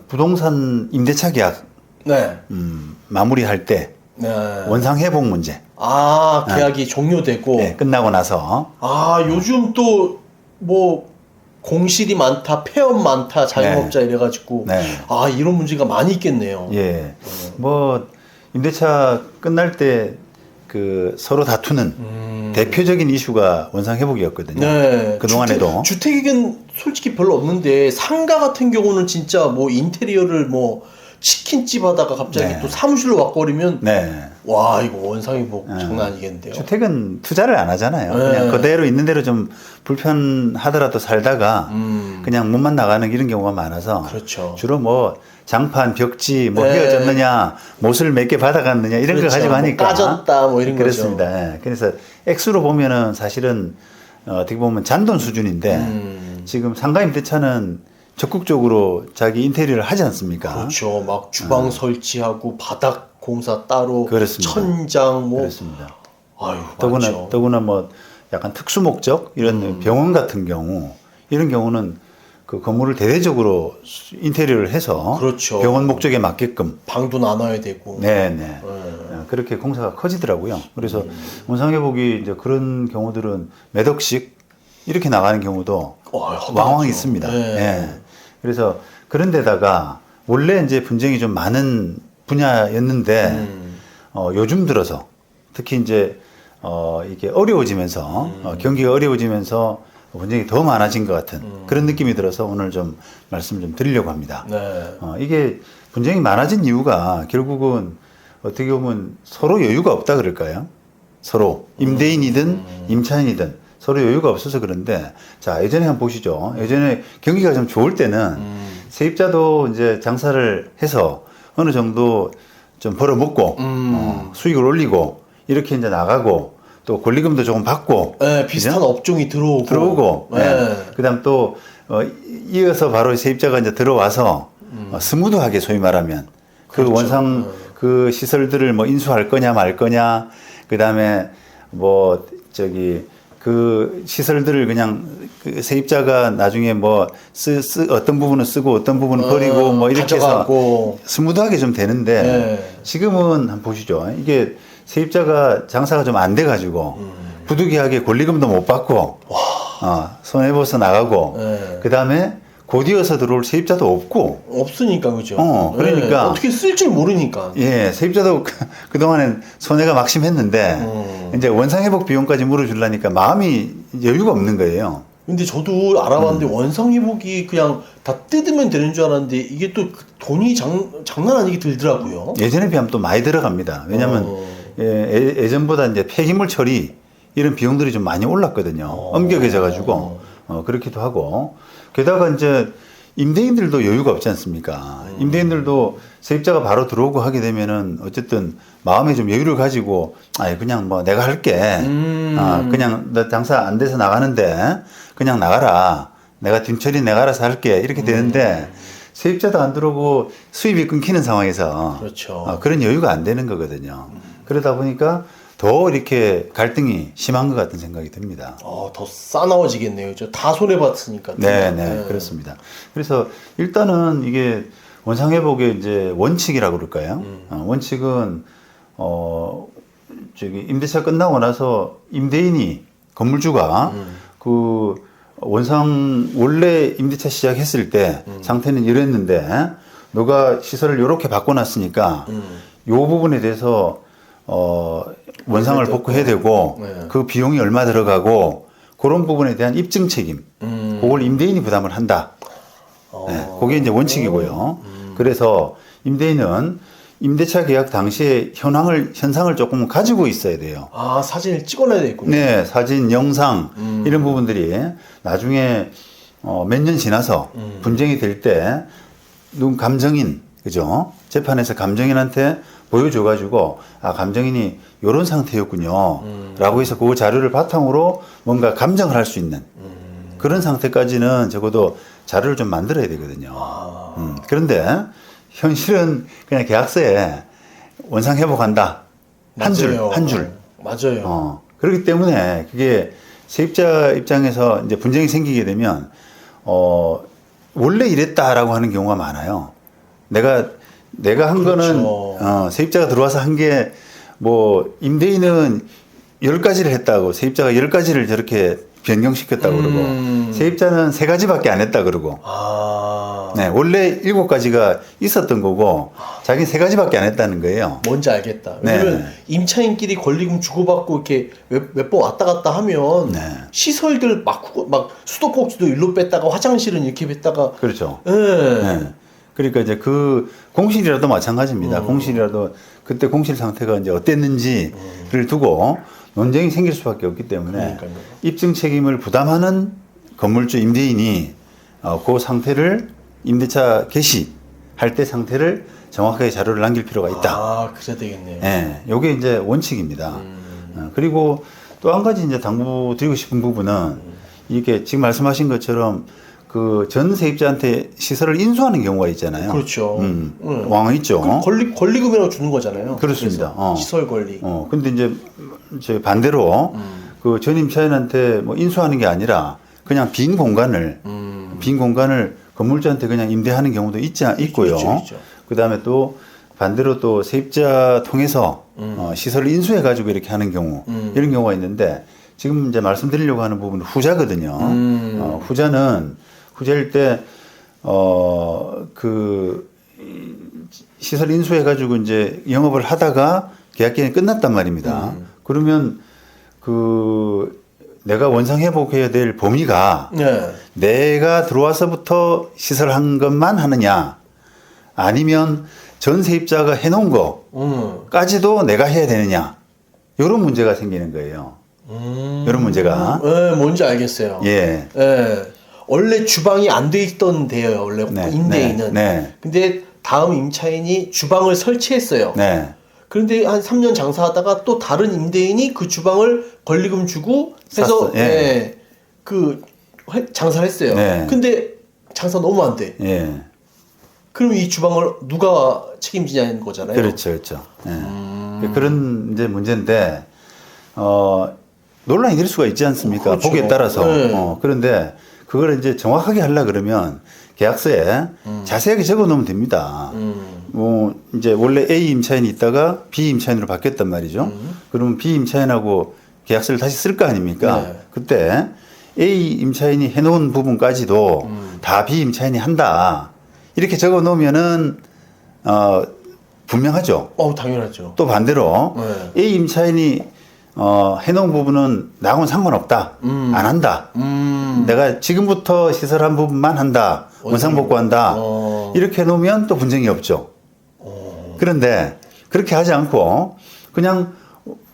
부동산 임대차 계약 네. 마무리할 때 네. 원상 회복 문제. 계약이 종료되고. 네, 끝나고 나서. 요즘 또 뭐 공실이 많다, 폐업 많다, 자영업자 이래가지고. 네. 이런 문제가 많이 있겠네요. 예. 뭐 임대차 끝날 때 그 서로 다투는 대표적인 이슈가 원상 회복이었거든요. 네. 그동안에도. 주택은 솔직히 별로 없는데 상가 같은 경우는 진짜 뭐 인테리어를 뭐 치킨집 하다가 갑자기 네. 또 사무실로 와버리면 네. 와, 이거 원상회복 장난 아니겠는데요. 주택은 투자를 안 하잖아요. 네. 그냥 그대로 있는 대로 좀 불편하더라도 살다가 그냥 몸만 나가는 이런 경우가 많아서 그렇죠. 주로 뭐 장판, 벽지, 뭐 네. 헤어졌느냐, 못을 몇 개 받아갔느냐 이런 걸 가지고 하니까 뭐 까졌다 뭐 이런 그렇습니다. 거죠. 예. 그래서 액수로 보면은 사실은 어떻게 보면 잔돈 수준인데 지금 상가 임대차는 적극적으로 자기 인테리어를 하지 않습니까? 그렇죠. 막 주방 설치하고 바닥 공사 따로, 그렇습니다. 천장 뭐. 그렇습니다. 아유, 많죠. 더구나 뭐 약간 특수 목적 이런 병원 같은 경우 이런 경우는 그 건물을 대대적으로 인테리어를 해서 그렇죠. 병원 목적에 맞게끔 방도 나눠야 되고. 네네 그렇게 공사가 커지더라고요. 그래서 원상회복이 이제 그런 경우들은 몇 억씩 이렇게 나가는 경우도 왕왕 있습니다. 네. 예. 그래서 그런 데다가 원래 이제 분쟁이 좀 많은 분야였는데 요즘 들어서 특히 이제 이게 어려워지면서 경기가 어려워지면서 분쟁이 더 많아진 것 같은 그런 느낌이 들어서 오늘 좀 말씀을 좀 드리려고 합니다. 네. 이게 분쟁이 많아진 이유가 결국은 어떻게 보면 서로 여유가 없다 그럴까요? 서로 임대인이든 임차인이든 서로 여유가 없어서 그런데 자 예전에 한번 보시죠. 예전에 경기가 좀 좋을 때는 세입자도 이제 장사를 해서 어느 정도 좀 벌어먹고 수익을 올리고 이렇게 이제 나가고 또 권리금도 조금 받고 네, 비슷한 그죠? 업종이 들어오고 네. 그다음 또 이어서 바로 세입자가 이제 들어와서 스무드하게 소위 말하면 그렇죠. 그 원상 그 시설들을 뭐 인수할 거냐 말 거냐 그다음에 뭐 저기 그 시설들을 그냥 그 세입자가 나중에 뭐 어떤 부분은 쓰고 어떤 부분은 버리고 뭐 이렇게 가져가고. 해서 스무드하게 좀 되는데 네. 지금은 한번 보시죠. 이게 세입자가 장사가 좀 안 돼가지고 부득이하게 권리금도 못 받고 손해보서 나가고 네. 그 다음에 곧이어서 들어올 세입자도 없고 없으니까 그죠. 그러니까 네. 어떻게 쓸 줄 모르니까. 예, 세입자도 그동안엔 손해가 막심했는데 이제 원상회복 비용까지 물어주려니까 마음이 여유가 없는 거예요. 근데 저도 알아봤는데 원상회복이 그냥 다 뜯으면 되는 줄 알았는데 이게 또 돈이 장난 아니게 들더라고요. 예전에 비하면 또 많이 들어갑니다. 왜냐하면 예전보다 이제 폐기물 처리 이런 비용들이 좀 많이 올랐거든요. 엄격해져 가지고 그렇기도 하고 게다가 이제 임대인들도 여유가 없지 않습니까? 임대인들도 세입자가 바로 들어오고 하게 되면은 어쨌든 마음에 좀 여유를 가지고 그냥 뭐 내가 할게. 그냥 너 장사 안 돼서 나가는데 그냥 나가라. 내가 뒷처리 내가 알아서 할게. 이렇게 되는데 세입자도 안 들어오고 수입이 끊기는 상황에서 그렇죠. 그런 여유가 안 되는 거거든요. 그러다 보니까 더 이렇게 갈등이 심한 것 같은 생각이 듭니다. 더 싸나워지겠네요. 다 손해봤으니까. 네, 그렇습니다. 그래서 일단은 이게 원상회복의 이제 원칙이라고 그럴까요? 원칙은, 임대차 끝나고 나서 임대인이, 건물주가 그 원래 임대차 시작했을 때 상태는 이랬는데 너가 시설을 이렇게 바꿔놨으니까 요 부분에 대해서 원상을 복구해야 되고 그 비용이 얼마 들어가고 그런 부분에 대한 입증 책임 그걸 임대인이 부담을 한다. 그게 이제 원칙이고요. 그래서 임대인은 임대차 계약 당시에 현상을 조금 가지고 있어야 돼요. 사진을 찍어놔야 되겠군요. 네, 사진, 영상 이런 부분들이 나중에 몇 년 지나서 분쟁이 될 때 누군 감정인 그죠? 재판에서 감정인한테 보여줘가지고 감정인이 이런 상태였군요 라고 해서 그 자료를 바탕으로 뭔가 감정을 할 수 있는 그런 상태까지는 적어도 자료를 좀 만들어야 되거든요. 그런데 현실은 그냥 계약서에 원상 회복한다 한 줄. 맞아요. 그렇기 때문에 그게 세입자 입장에서 이제 분쟁이 생기게 되면 원래 이랬다라고 하는 경우가 많아요. 내가 한 그렇죠. 거는 세입자가 들어와서 한 게 뭐 임대인은 10가지를 했다고 세입자가 10가지를 저렇게 변경시켰다고 그러고 세입자는 3가지밖에 안 했다 그러고 네, 원래 7가지가 있었던 거고 자기는 3가지밖에 안 했다는 거예요. 뭔지 알겠다. 네. 왜냐면 임차인끼리 권리금 주고받고 이렇게 몇 번 왔다 갔다 하면 네. 시설들 막 수도꼭지도 일로 뺐다가 화장실은 이렇게 뺐다가 그렇죠. 예. 네. 그러니까 이제 그 공실이라도 마찬가지입니다. 공실이라도 그때 공실 상태가 이제 어땠는지를 두고 논쟁이 생길 수밖에 없기 때문에 그러니까요. 입증 책임을 부담하는 건물주 임대인이 그 상태를 임대차 개시할 때 상태를 정확하게 자료를 남길 필요가 있다. 아, 그래야 되겠네요. 예, 요게 이제 원칙입니다. 그리고 또 한 가지 이제 당부드리고 싶은 부분은 이게 지금 말씀하신 것처럼 그 전 세입자한테 시설을 인수하는 경우가 있잖아요. 그렇죠. 왕은 있죠. 그 권리금이라고 주는 거잖아요. 그렇습니다. 그래서 시설 권리. 근데 이제 저 반대로 그 전 임차인한테 뭐 인수하는 게 아니라 그냥 빈 공간을 건물주한테 그냥 임대하는 경우도 있고요. 있죠. 그다음에 또 반대로 또 세입자 통해서 시설을 인수해 가지고 이렇게 하는 경우 이런 경우가 있는데 지금 이제 말씀드리려고 하는 부분은 후자거든요. 후자일 때 그 시설 인수해 가지고 이제 영업을 하다가 계약 기간이 끝났단 말입니다. 그러면 그 내가 원상 회복해야 될 범위가 네. 내가 들어와서부터 시설한 것만 하느냐 아니면 전 세입자가 해놓은 거까지도 내가 해야 되느냐 이런 문제가 생기는 거예요. 이런 문제가 네, 뭔지 알겠어요. 예. 네. 원래 주방이 안 돼 있던 데예요. 원래 네, 임대인은. 네. 근데 다음 임차인이 주방을 설치했어요. 네. 그런데 한 3년 장사하다가 또 다른 임대인이 그 주방을 권리금 주고 해서 샀어. 예. 그 장사를 했어요. 네. 근데 장사 너무 안 돼. 예. 그럼 이 주방을 누가 책임지냐는 거잖아요. 그렇죠, 그렇죠. 예. 그런 이제 문제인데 논란이 될 수가 있지 않습니까? 그렇죠. 보기에 따라서. 네. 그런데 그걸 이제 정확하게 하려 그러면 계약서에 자세하게 적어 놓으면 됩니다. 뭐 이제 원래 A 임차인이 있다가 B 임차인으로 바뀌었단 말이죠. 그러면 B 임차인하고 계약서를 다시 쓸 거 아닙니까? 네. 그때 A 임차인이 해놓은 부분까지도 다 B 임차인이 한다. 이렇게 적어 놓으면은 분명하죠. 당연하죠. 또 반대로 네. A 임차인이 해놓은 부분은 나하고는 상관없다. 안 한다. 내가 지금부터 시설한 부분만 한다. 원상복구한다. 이렇게 해놓으면 또 분쟁이 없죠. 그런데 그렇게 하지 않고 그냥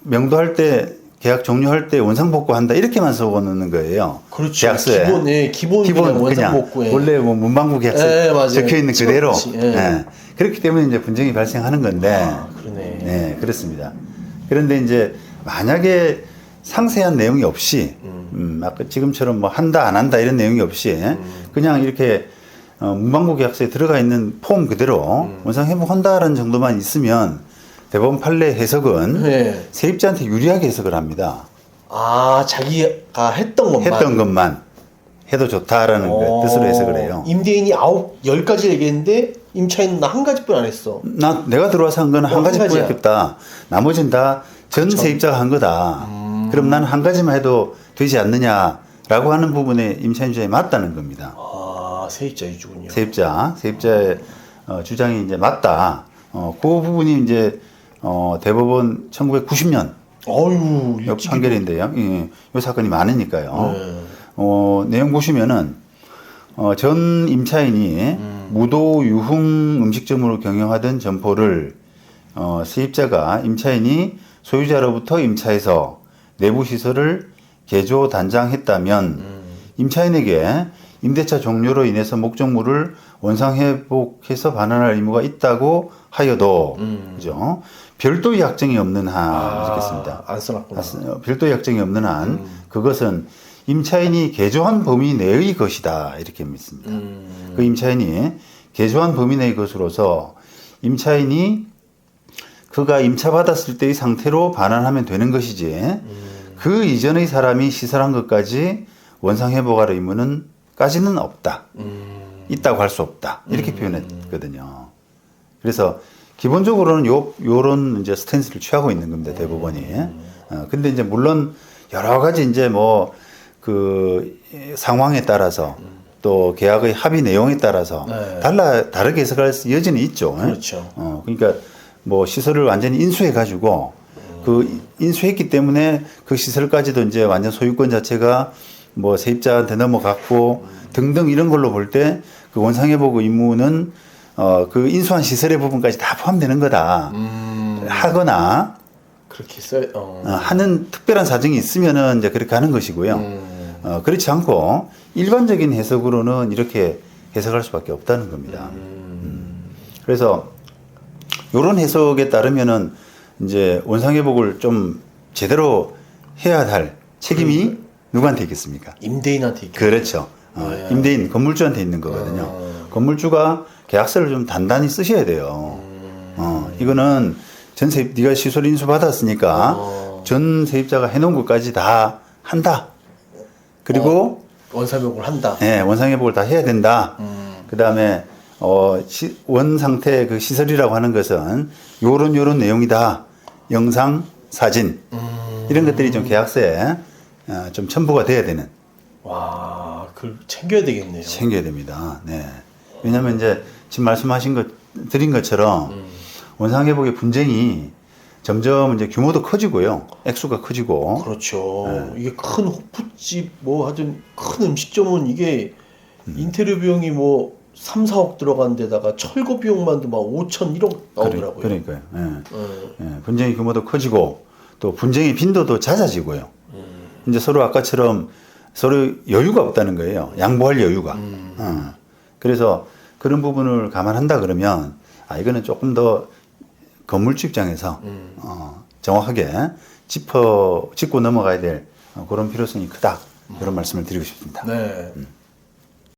명도할 때 계약 종료할 때 원상복구한다 이렇게만 써놓는 거예요. 그렇죠. 계약서에 기본 그냥 원상복구에. 원래 뭐 문방구 계약서 맞아요. 적혀 있는 그대로. 예. 그렇기 때문에 이제 분쟁이 발생하는 건데. 그러네. 네, 그렇습니다. 그런데 이제 만약에 상세한 내용이 없이, 아까 지금처럼 뭐 한다, 안 한다 이런 내용이 없이, 그냥 이렇게 문방구 계약서에 들어가 있는 폼 그대로 원상 회복한다라는 정도만 있으면 대법원 판례 해석은 네. 세입자한테 유리하게 해석을 합니다. 자기가 했던 것만 해도 좋다라는 그 뜻으로 해석을 해요. 임대인이 10가지 얘기했는데 임차인은 나 한 가지뿐 안 했어. 내가 들어와서 한 거는 한 가지 가지야. 뿌렸겠다. 나머지는 다 전 세입자가 한 거다. 그럼 난 한 가지만 해도 되지 않느냐라고 하는 부분에 임차인 주장이 맞다는 겁니다. 세입자 위주군요. 세입자의 주장이 이제 맞다. 그 부분이 이제 대법원 1990년 판결인데요. 이 사건이 많으니까요. 내용 보시면은 전 임차인이 무도 유흥 음식점으로 경영하던 점포를 세입자가 임차인이 소유자로부터 임차해서 내부 시설을 개조 단장했다면 임차인에게 임대차 종료로 인해서 목적물을 원상 회복해서 반환할 의무가 있다고 하여도 그죠? 별도의 약정이 없는 한 이렇겠습니다. 안 써놨구나. 별도의 약정이 없는 한 그것은 임차인이 개조한 범위 내의 것이다 이렇게 믿습니다. 그 임차인이 개조한 범위 내의 것으로서 임차인이 그가 임차받았을 때의 상태로 반환하면 되는 것이지 그 이전의 사람이 시설한 것까지 원상회복할 의무는 까지는 없다. 있다고 할 수 없다. 이렇게 표현했거든요. 그래서 기본적으로는 요런 이제 스탠스를 취하고 있는 겁니다, 대법원이. 근데 이제 물론 여러 가지 이제 뭐 그 상황에 따라서 또 계약의 합의 내용에 따라서 네. 다르게 해석할 여지는 있죠. 그렇죠. 그러니까 뭐 시설을 완전히 인수해 가지고 그 인수했기 때문에 그 시설까지도 이제 완전 소유권 자체가 뭐 세입자한테 넘어갔고 등등 이런 걸로 볼 때 그 원상회복 의무는 그 인수한 시설의 부분까지 다 포함되는 거다. 하거나 그렇게 써요. 하는 특별한 사정이 있으면은 이제 그렇게 하는 것이고요. 그렇지 않고 일반적인 해석으로는 이렇게 해석할 수밖에 없다는 겁니다. 그래서 이런 해석에 따르면은 이제 원상회복을 좀 제대로 해야 할 책임이 누구한테 있겠습니까? 임대인한테 있겠죠. 그렇죠. 임대인, 건물주한테 있는 거거든요. 건물주가 계약서를 좀 단단히 쓰셔야 돼요. 이거는 전세, 네가 시설 인수 받았으니까 전 세입자가 해놓은 것까지 다 한다. 그리고 원상회복을 한다. 네, 원상회복을 다 해야 된다. 그 다음에 원 상태 그 시설이라고 하는 것은 요런 내용이다. 영상, 사진 이런 것들이 좀 계약서에 좀 첨부가 돼야 되는. 와, 그걸 챙겨야 되겠네요. 챙겨야 됩니다. 네. 왜냐하면 이제 지금 드린 것처럼 원상회복의 분쟁이 점점 이제 규모도 커지고요, 액수가 커지고. 그렇죠. 이게 큰 호프집 뭐 하여튼 큰 음식점은 이게 인테리어 비용이 뭐 3, 4억 들어간 데다가 철거 비용만도 막 5천, 1억 나오더라고요. 그러니까요. 예, 분쟁의 규모도 커지고 또 분쟁의 빈도도 잦아지고요. 이제 서로 아까처럼 서로 여유가 없다는 거예요. 양보할 여유가. 그래서 그런 부분을 감안한다 그러면 이거는 조금 더 건물주 입장에서 정확하게 짚고 넘어가야 될 그런 필요성이 크다. 이런 말씀을 드리고 싶습니다. 네.